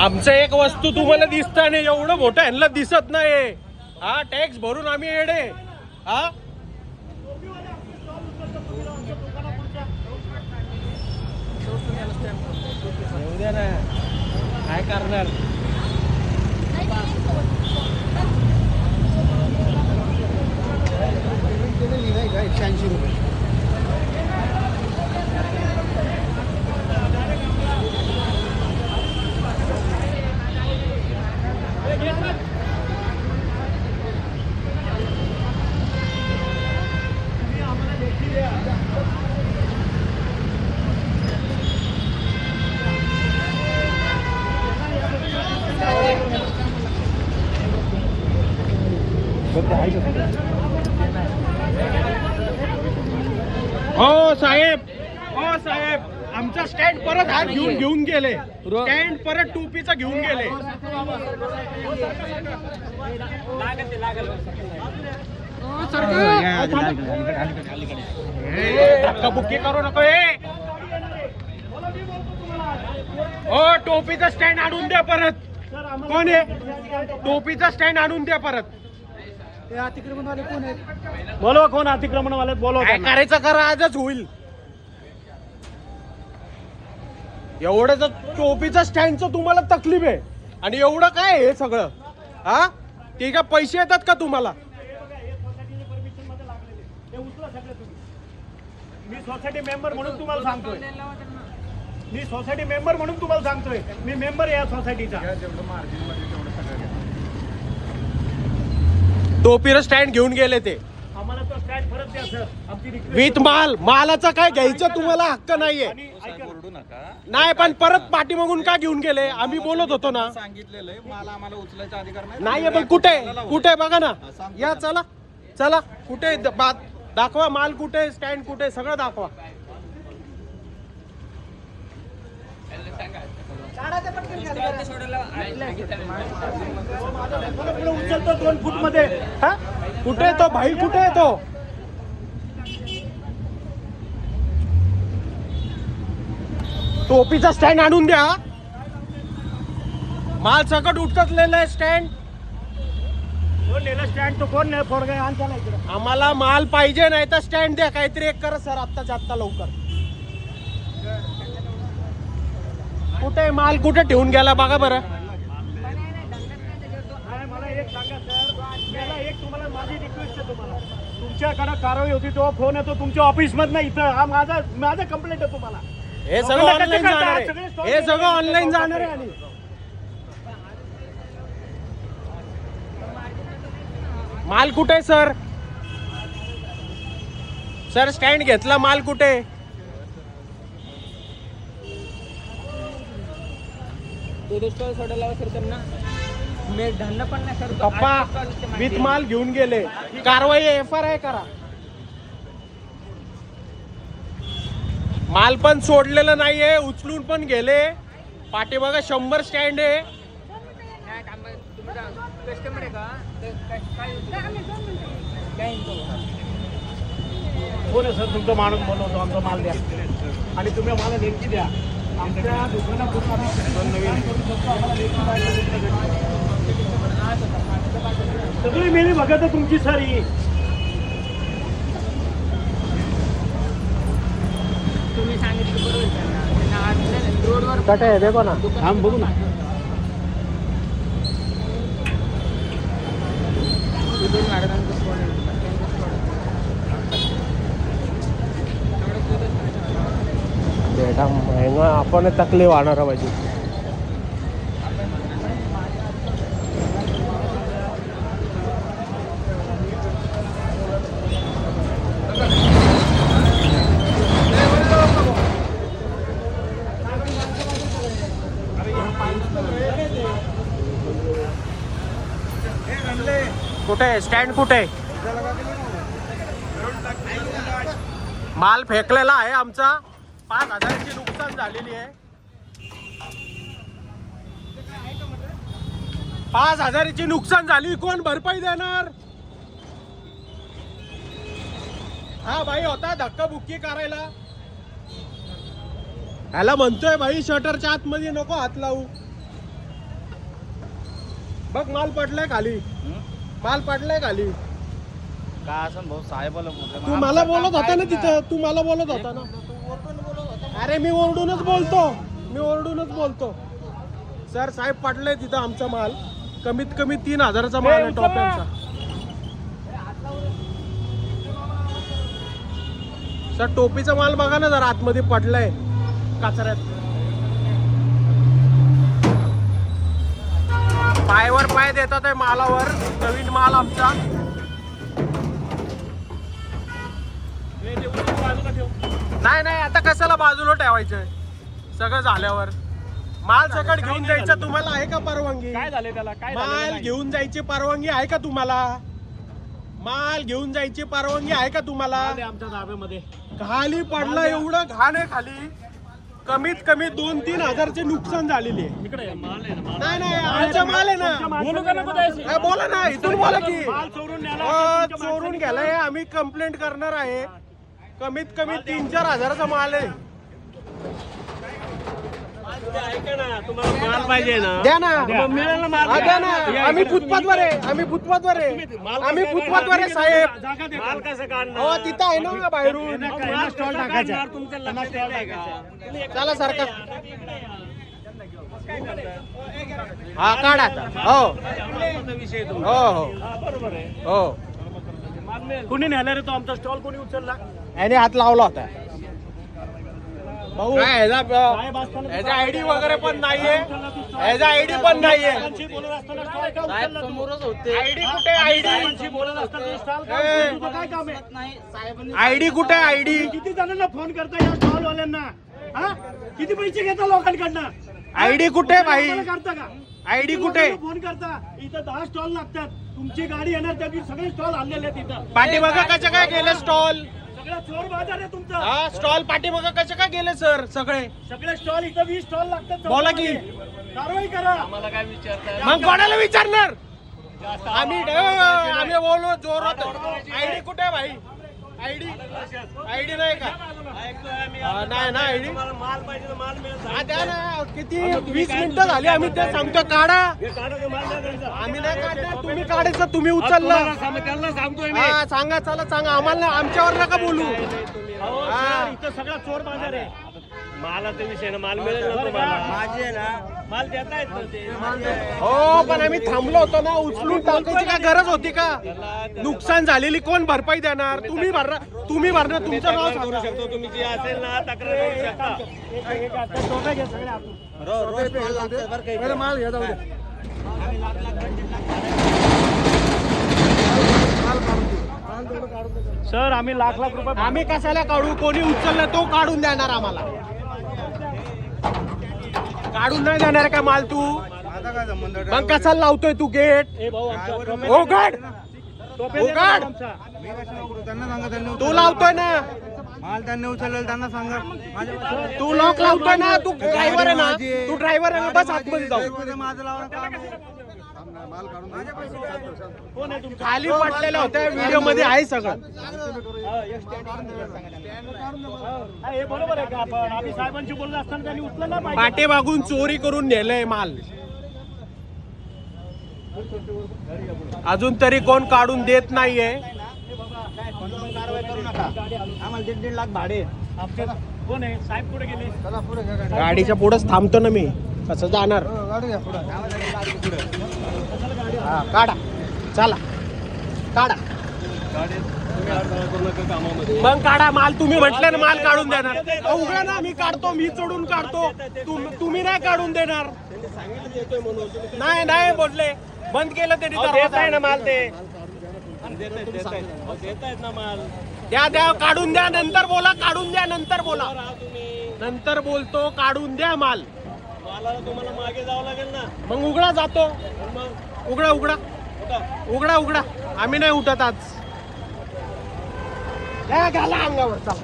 आमचं एक वस्तू तुम्हाला दिसत नाही, एवढं मोठं ह्यांना दिसत नाही. हा टॅक्स भरून आम्ही येडे. हा येऊ द्या ना, काय करणार. ₹180. हो साहेब, हो साहेब, आमचा स्टँड परत हात घेऊन गेले. स्टँड परत टोपीचा घेऊन गेले. धक्काबुक्की करू नको. हो टोपीचा स्टँड आणून द्या परत. कोण आहे? टोपीचा स्टँड आणून द्या परत. अतिक्रमणवाले कोण आहेत? बोलवा कोण अतिक्रमणवाले, बोलवा. काय करायचं करा, आजच होईल. एवढं टोपीचा स्टँडचं तुम्हाला तकलीफ आहे आणि एवढं काय हे सगळं. हा ते का पैसे येतात का तुम्हाला? मी सोसायटी मेंबर म्हणून तुम्हाला सांगतोय. मी मेंबर आहे या सोसायटीचा. टोपीला स्टँड घेऊन गेले ते. आम्हाला तो स्टँड परत द्या सर. आमची रिक्वेस्ट. विथ मालाचा काय घ्यायचं तुम्हाला हक्क नाहीये. नाही पण परत पाठीमागून का घेऊन गेले? आम्ही बोलत होतो ना. सांगितलेलं माल आम्हाला उचलायचा अधिकार नाही पण कुठे बघा ना. या चला चला, कुठे दाखवा माल, कुठे स्टँड, कुठे सगळं दाखवा. उचलतो 2 फूट मध्ये. हा कुठे तो भाई, कुठे आहे तो? टोपीचा स्टँड आणून द्या. माल सकट उठतलेला आहे स्टँड. कोण नेला स्टँड? तो कोण नाही फोडगा आण त्याला इकडे. आम्हाला माल पाहिजे, नाही तर स्टँड द्या. काहीतरी एक करा सर, आत्ताच्या आत्ता लवकर. कुठे माल, कुठे ठेवून गेला बघा बरं. मला एक सांगा सर, मला एक तुम्हाला माझी रिक्वेस्ट आहे. तुम्हाला तुमच्याकडे कारवाई होती तो फोन येतो तुमच्या ऑफिस मधनं इथं. हा माझा कंप्लेंट आहे तुम्हाला. हे सगळं ऑनलाईन जाणार आहे. हे सगळं ऑनलाईन जाणार आहे. आणि माल कुठे सर? सर स्टँड घेतला, माल कुठे? पप्पा विथ माल घेऊन गेले. कारवाई FRI करा. माल पण सोडलेलं नाहीये, उचलून पण गेले. पाठीमागे 100 स्टँड आहे. कोण आहे सर? तुमचा माणूस बोलवतो. आमचा माल द्या आणि तुम्ही मला लेखी द्या. आमच्या दुकानात सगळी मेली बघा तुमची सारी. तुम्ही सांगितलं बरोबर. रोडवर कट आहे देखो ना. थांब बघू ना. बेटा महंगा, आपण तकलीफ आणणार पाहिजे. कुठे स्टँड कुठे? माल फेकलेला आहे आमचा. 5,000ची नुकसान झालेली आहे. 5,000ची नुकसान झाली. कोण भरपाई देणार? हा भाई होता धक्काबुक्की करायला. ह्याला म्हणतोय भाई शटरच्या आतमध्ये नको हात लावू. बघ माल पडलाय खाली, माल पडलाय खाली. काय असं भाऊ साहेबाला तू मला बोलत होता ना तिथं, तू मला बोलत होता ना. अरे मी ओरडूनच बोलतो. सर साहेब पडलंय तिथं आमचा माल, कमीत कमी 3,000चा माल आहे टॉप्यांचा. सर टोपीचा माल बघा ना जरा आतमध्ये पडलाय कचऱ्यात. पायवर पाय देतात आहे मालावर. नवीन माल आमचा. नाही आता कशाला बाजूला ठेवायचंय, सगळं झाल्यावर. माल सकट घेऊन जायचं तुम्हाला आहे का परवानगी? काय झाले त्याला? काय माल घेऊन जायची परवानगी आहे का तुम्हाला? माल घेऊन जायची परवानगी आहे का तुम्हाला? आमच्या ताब्यामध्ये खाली पडलं, एवढं घाण आहे खाली. कमीत कमी 2-3 हजारचे नुकसान झालेले आहे. इकडे माल आहे ना. नाही आमचा माल आहे ना. बोलू का नको त्याशी? काय बोला ना, इथून बोला की. माल चोरून न्यायला चोरून गेलाय, आम्ही कंप्लेंट करणार आहे. कमीत कमी 3-4 हजाराचा माल आहे. ऐका ना, तुम्हाला माल पाहिजे ना, द्या ना. मग मिळेल ना माल. हा, द्या ना. आम्ही फुटपाथवर आहे साहेब. जागा दे. माल कसं काढणार? हो तिथं आहे ना बाहेरून. माल स्टॉल टाकायचा. तुमचं लक्षात येतंय का? चला सरकार. हा काढा. हो विषय तो. हो बरोबर आहे. हो. कोणी नेला रे तो आमचा स्टॉल? कोणी उचलला? याने हात लावला होता. भाऊ साहेब असताना याचा आयडी वगैरे पण नाहीये. याचा आयडी पण नाहीये. साहेबांशी बोलत असताना स्टॉल का उचलला तू? आयडी कुठे? आयडी साहेबांशी बोलत असताना स्टॉल का ए. उचलला? तुझं काय काम आहे? आयडी कुठे? आयडी किती जणांना फोन करता या स्टॉल वाल्यांना? हा? किती पैसे घेता लोकांकडनं? आयडी कुठे भाई? लोकांना करता का? आयडी किती कुठे? लोकांना फोन करता? इथं 10 स्टॉल लागतात. तुमची गाडी येणार त्या दिवशी सगळे स्टॉल आणलेले आहेत इथं. पाठीमागं कशा काय गेले स्टॉल? सगळा चोर बाजार आहे तुमचा. हा स्टॉल पाठीमागं कशा काय गेले सर सगळे? सगळे स्टॉल इथं 20 स्टॉल लागतात. बोला की. कारवाई करा. आम्हाला काय विचारता? मग कोणाला विचारणार? आम्ही बोललो जोरात. आयडी कुठे आहे भाई? आयडी नाही का? नाही ना आयडी. माल पाहिजे तर माल मिळेल. हा, द्या ना. किती 20 मिनिटं झाली आम्ही ते सांगतो काढा. काढा ते माल द्या त्यांचा. आम्ही नाही काढणार. तुम्ही काढायचं, तुम्ही उचललं. त्यांना सांगतोय मी. हा सांगा, चला सांगा. आम्हाला आमच्यावर नका बोलू. अहो, हा. सर, इथं सगळा चोर बाजार आहे. मालाचा विषय ना, माल मिळेल ना तुम्हाला. माझे ना माल देता येत ना ते. हो पण आम्ही थांबलो होतो ना. उचलून टाकायची काय गरज होती का? नुकसान झालेली कोण भरपाई देणार? तुम्ही भरणार. तुमचं नाव सांगू शकतो. तुम्ही जी असेल ना तक्रार करू शकता. टोप्या घ्या सगळ्या आतून. माल घ्या जाऊ द्या. सर आम्ही लाख रुपये आम्ही कशाला काढू? कोणी उचललं तो काढून देणार आम्हाला. काढून नाही देणार का माल तू? मग कशाला लावतोय तू गेट? ए भाऊ आमचा हो गाड. टोप्या हो द्या गाड. आमचा. तू लावतोय ना. माल त्यांनी उचललेला त्यांना सांगा. तू लॉक लावतोय ना. तू ड्रायव्हर आहे ना. तू ड्रायव्हर आहे ना. बस आतमध्ये जाऊ. माझं लावून कोण आहे तुमचा? खाली पडलेल्या होत्या व्हिडिओ मध्ये आहे सगळं. हा, हे बरोबर आहे का? आपण आम्ही साहेबांशी बोलत असताना त्यांनी उचलला पाहिजे. पाठीमागून चोरी करून नेलंय माल. अजून तरी कोण काढून देत नाहीये. कारवाई करू नका. आम्हाला 1.5 लाख भाडे. आमचे कोण आहे? साहेब कुठे गेले? गाडीच्या पुढेच थांबतो ना मी. कसं जाणार? हा काढा. चला काढा. मग काढा माल. तुम्ही म्हटलं ना माल काढून देणार. उघडा ना. मी काढतो. मी चढून काढतो. तुम्ही नाही काढून देणार. नाही बोलले. बंद केलं तरी देत आहे ना माल ते. देतायत ना माल. द्या काढून द्या. नंतर बोला. काढून द्या नंतर बोला. नंतर बोलतो. काढून द्या माल. मालाला तुम्हाला मागे जावं लागेल ना. मग उघडा जातो. उघडा. आम्ही नाही उठत आज. घाला अंगावर. चला.